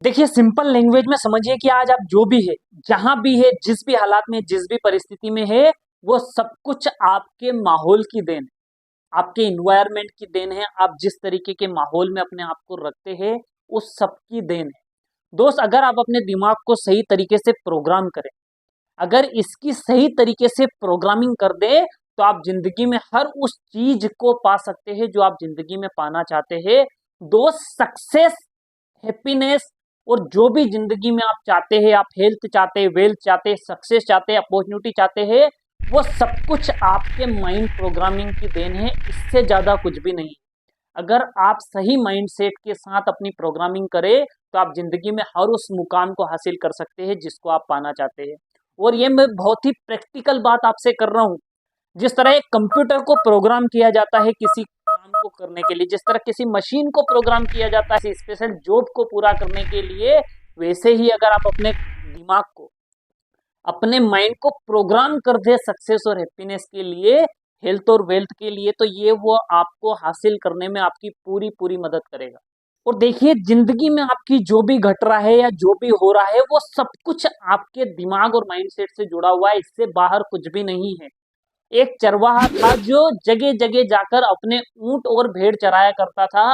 देखिए, simple language में समझिए कि आज आप जो भी है, जहां भी है, जिस भी हालात में, जिस भी परिस्थिति में है, वो सब कुछ आपके माहौल की देन है, आपके इन्वायरमेंट की देन है। आप जिस तरीके के माहौल में अपने आप को रखते हैं, उस सब की देन है। दोस्त, अगर आप अपने दिमाग को सही तरीके से प्रोग्राम करें, अगर इसकी सही तरीके से प्रोग्रामिंग कर दें, तो आप जिंदगी में हर उस चीज को पा सकते हैं जो आप जिंदगी में पाना चाहते हैं। दोस्त, सक्सेस, हैप्पीनेस और जो भी जिंदगी में आप चाहते हैं, आप हेल्थ चाहते हैं, वेल्थ चाहते हैं, सक्सेस चाहते हैं, अपॉर्चुनिटी चाहते हैं, वो सब कुछ आपके माइंड प्रोग्रामिंग की देन है। इससे ज्यादा कुछ भी नहीं। अगर आप सही माइंडसेट के साथ अपनी प्रोग्रामिंग करें, तो आप जिंदगी में हर उस मुकाम को हासिल कर सकते हैं जिसको आप पाना चाहते हैं। और ये मैं बहुत ही प्रैक्टिकल बात आपसे कर रहा हूँ। जिस तरह एक कंप्यूटर को प्रोग्राम किया जाता है किसी काम को करने के लिए, जिस तरह किसी मशीन को प्रोग्राम किया जाता है किसी स्पेशल जॉब को पूरा करने के लिए, वैसे ही अगर आप अपने दिमाग को, अपने माइंड को प्रोग्राम कर दे सक्सेस और हैप्पीनेस के लिए, हेल्थ और वेल्थ के लिए, तो ये वो आपको हासिल करने में आपकी पूरी पूरी मदद करेगा। और देखिए, जिंदगी में आपकी जो भी घट रहा है या जो भी हो रहा है, वो सब कुछ आपके दिमाग और माइंडसेट से जुड़ा हुआ है। इससे बाहर कुछ भी नहीं है। एक चरवाहा था जो जगह जगह जाकर अपने ऊंट और भेड़ चराया करता था।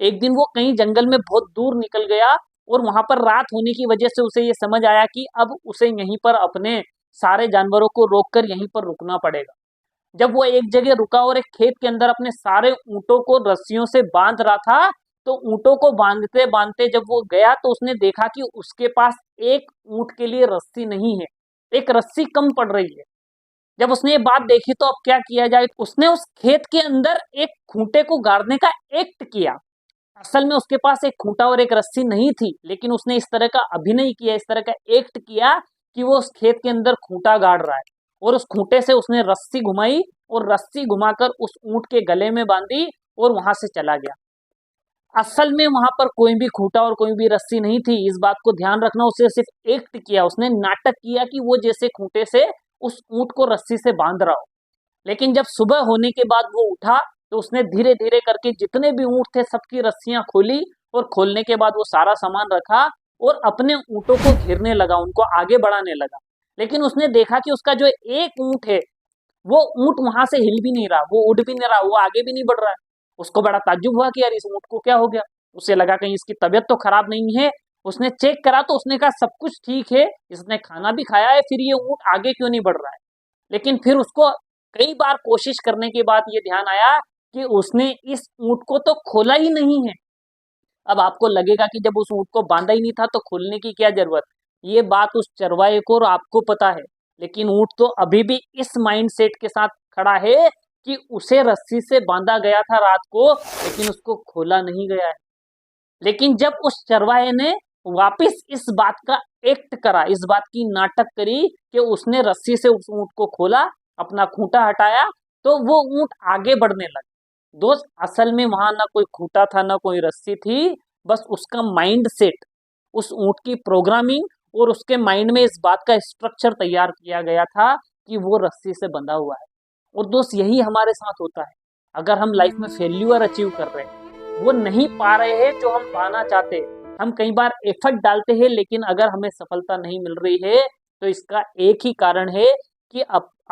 एक दिन वो कहीं जंगल में बहुत दूर निकल गया और वहां पर रात होने की वजह से उसे ये समझ आया कि अब उसे यहीं पर अपने सारे जानवरों को रोककर यहीं पर रुकना पड़ेगा। जब वो एक जगह रुका और एक खेत के अंदर अपने सारे ऊंटों को रस्सियों से बांध रहा था, तो ऊंटों को बांधते बांधते जब वो गया, तो उसने देखा कि उसके पास एक ऊंट के लिए रस्सी नहीं है, एक रस्सी कम पड़ रही है। जब उसने ये बात देखी, तो अब क्या किया जाए, उसने उस खेत के अंदर एक खूंटे को गाड़ने का एक्ट किया। असल में उसके पास एक खूंटा और एक रस्सी नहीं थी, लेकिन उसने इस तरह का अभिनय किया, इस तरह का एक्ट किया कि वो उस खेत के अंदर खूंटा गाड़ रहा है, और उस खूंटे से उसने रस्सी घुमाई और रस्सी घुमाकर उस ऊंट के गले में बांधी और वहां से चला गया। असल में वहां पर कोई भी खूंटा और कोई भी रस्सी नहीं थी, इस बात को ध्यान रखना। उसे सिर्फ एक्ट किया, उसने नाटक किया कि वो जैसे खूंटे से उस ऊंट को रस्सी से बांध रहा हो। लेकिन जब सुबह होने के बाद वो उठा, तो उसने धीरे धीरे करके जितने भी ऊंट थे सबकी रस्सियां खोली, और खोलने के बाद वो सारा सामान रखा और अपने ऊंटों को घेरने लगा, उनको आगे बढ़ाने लगा। लेकिन उसने देखा कि उसका जो एक ऊंट है, वो ऊंट वहां से हिल भी नहीं रहा, वो उड़ भी नहीं रहा, वो आगे भी नहीं बढ़ रहा है। उसको बड़ा ताज्जुब हुआ कि यार, इस ऊंट को क्या हो गया। उसे लगा कहीं इसकी तबीयत तो खराब नहीं है। उसने चेक करा तो उसने कहा सब कुछ ठीक है, इसने खाना भी खाया है, फिर ये ऊंट आगे क्यों नहीं बढ़ रहा है। लेकिन फिर उसको कई बार कोशिश करने के बाद ये ध्यान आया कि उसने इस ऊंट को तो खोला ही नहीं है। अब आपको लगेगा कि जब उस ऊंट को बांधा ही नहीं था तो खोलने की क्या जरूरत। ये बात उस चरवाहे को और आपको पता है, लेकिन ऊंट तो अभी भी इस माइंडसेट के साथ खड़ा है कि उसे रस्सी से बांधा गया था रात को, लेकिन उसको खोला नहीं गया है। लेकिन जब उस चरवाहे ने वापस इस बात का एक्ट करा, इस बात की नाटक करी कि उसने रस्सी से उस ऊंट को खोला, अपना खूंटा हटाया, तो वो ऊंट आगे बढ़ने लगा। दोस्त, असल में वहां ना कोई खूंटा था, ना कोई रस्सी थी, बस उसका माइंड सेट, उस ऊंट की प्रोग्रामिंग, और उसके माइंड में इस बात का स्ट्रक्चर तैयार किया गया था कि वो रस्सी से बंधा हुआ है। और दोस्त, यही हमारे साथ होता है। अगर हम लाइफ में फेल्यूर अचीव कर रहे हैं, वो नहीं पा रहे हैं जो हम पाना चाहते हैं, हम कई बार एफर्ट डालते हैं, लेकिन अगर हमें सफलता नहीं मिल रही है, तो इसका एक ही कारण है कि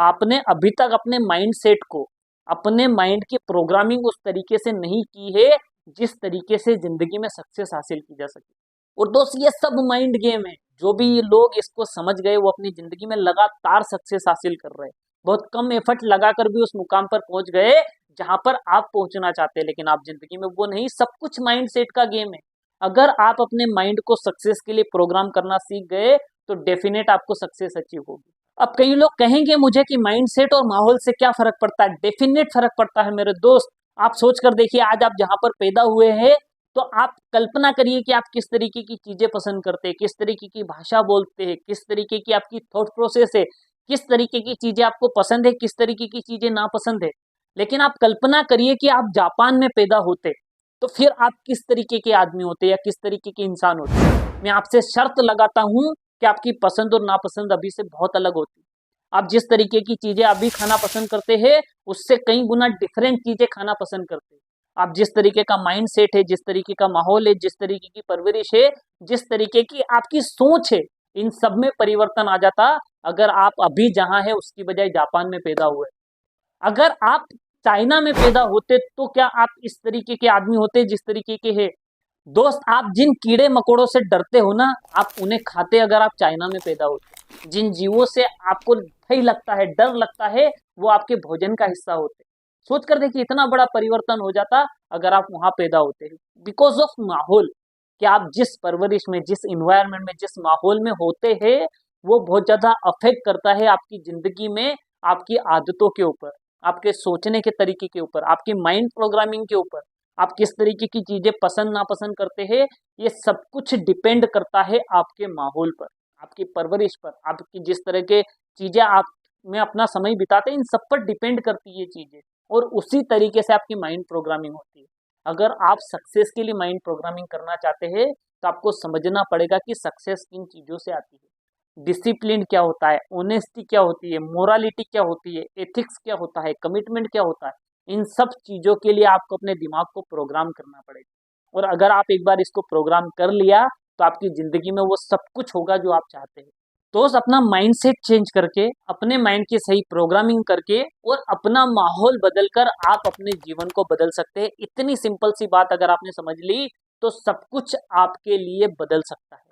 आपने अभी तक अपने माइंड सेट को, अपने माइंड की प्रोग्रामिंग उस तरीके से नहीं की है जिस तरीके से जिंदगी में सक्सेस हासिल की जा सके। और दोस्त, ये सब माइंड गेम है। जो भी ये लोग इसको समझ गए, वो अपनी जिंदगी में लगातार सक्सेस हासिल कर रहे हैं, बहुत कम एफर्ट लगाकर भी उस मुकाम पर पहुंच गए जहां पर आप पहुंचना चाहते हैं। लेकिन आप जिंदगी में वो नहीं, सब कुछ माइंड सेट का गेम है। अगर आप अपने माइंड को सक्सेस के लिए प्रोग्राम करना सीख गए, तो डेफिनेट आपको सक्सेस अचीव होगी। अब कई लोग कहेंगे मुझे कि माइंड सेट और माहौल से क्या फर्क पड़ता है। डेफिनेट फर्क पड़ता है मेरे दोस्त। आप सोच कर देखिए, आज आप जहां पर पैदा हुए हैं, तो आप कल्पना करिए कि आप किस तरीके की चीजें पसंद करते हैं, किस तरीके की भाषा बोलते हैं, किस तरीके की आपकी थॉट प्रोसेस है, किस तरीके की चीजें आपको पसंद है, किस तरीके की चीजें नापसंद है। लेकिन आप कल्पना करिए कि आप जापान में पैदा होते, तो फिर आप किस तरीके के आदमी होते या किस तरीके के इंसान होते। मैं आपसे शर्त लगाता हूं कि आपकी पसंद और नापसंद अभी से बहुत अलग होती। आप जिस तरीके की चीजें अभी खाना पसंद करते हैं, उससे कई गुना डिफरेंट चीजें खाना पसंद करते हैं। आप जिस तरीके का माइंड सेट है, जिस तरीके का माहौल है, जिस तरीके की परवरिश है, जिस तरीके की आपकी सोच है, इन सब में परिवर्तन आ जाता अगर आप अभी जहां है उसकी बजाय जापान में पैदा हुए। अगर आप चाइना में पैदा होते तो क्या आप इस तरीके के आदमी होते जिस तरीके के है? दोस्त, आप जिन कीड़े मकोड़ों से डरते हो ना, आप उन्हें खाते अगर आप चाइना में पैदा होते। जिन जीवों से आपको भय लगता है, डर लगता है, वो आपके भोजन का हिस्सा होते। सोच कर देखिए, इतना बड़ा परिवर्तन हो जाता अगर आप वहां पैदा होते। बिकॉज ऑफ माहौल, कि आप जिस परवरिश में, जिस इन्वायरमेंट में, जिस माहौल में होते हैं, वो बहुत ज्यादा अफेक्ट करता है आपकी जिंदगी में, आपकी आदतों के ऊपर, आपके सोचने के तरीके के ऊपर, आपकी माइंड प्रोग्रामिंग के ऊपर, आप किस तरीके की चीजें पसंद नापसंद करते हैं। ये सब कुछ डिपेंड करता है आपके माहौल पर, आपकी परवरिश पर, आपकी जिस तरह के चीजें आप में अपना समय बिताते हैं, इन सब पर डिपेंड करती है ये चीजें। और उसी तरीके से आपकी माइंड प्रोग्रामिंग होती है। अगर आप सक्सेस के लिए माइंड प्रोग्रामिंग करना चाहते हैं तो आपको समझना पड़ेगा कि सक्सेस किन चीजों से आती है। डिसिप्लिन क्या होता है, ऑनेस्टी क्या होती है, मोरालिटी क्या होती है, एथिक्स क्या होता है, कमिटमेंट क्या होता है। इन सब चीजों के लिए आपको अपने दिमाग को प्रोग्राम करना पड़ेगा। और अगर आप एक बार इसको प्रोग्राम कर लिया तो आपकी जिंदगी में वो सब कुछ होगा जो आप चाहते हैं। तो अपना माइंडसेट चेंज करके, अपने माइंड की सही प्रोग्रामिंग करके और अपना माहौल बदलकर आप अपने जीवन को बदल सकते हैं। इतनी सिंपल सी बात अगर आपने समझ ली तो सब कुछ आपके लिए बदल सकता है।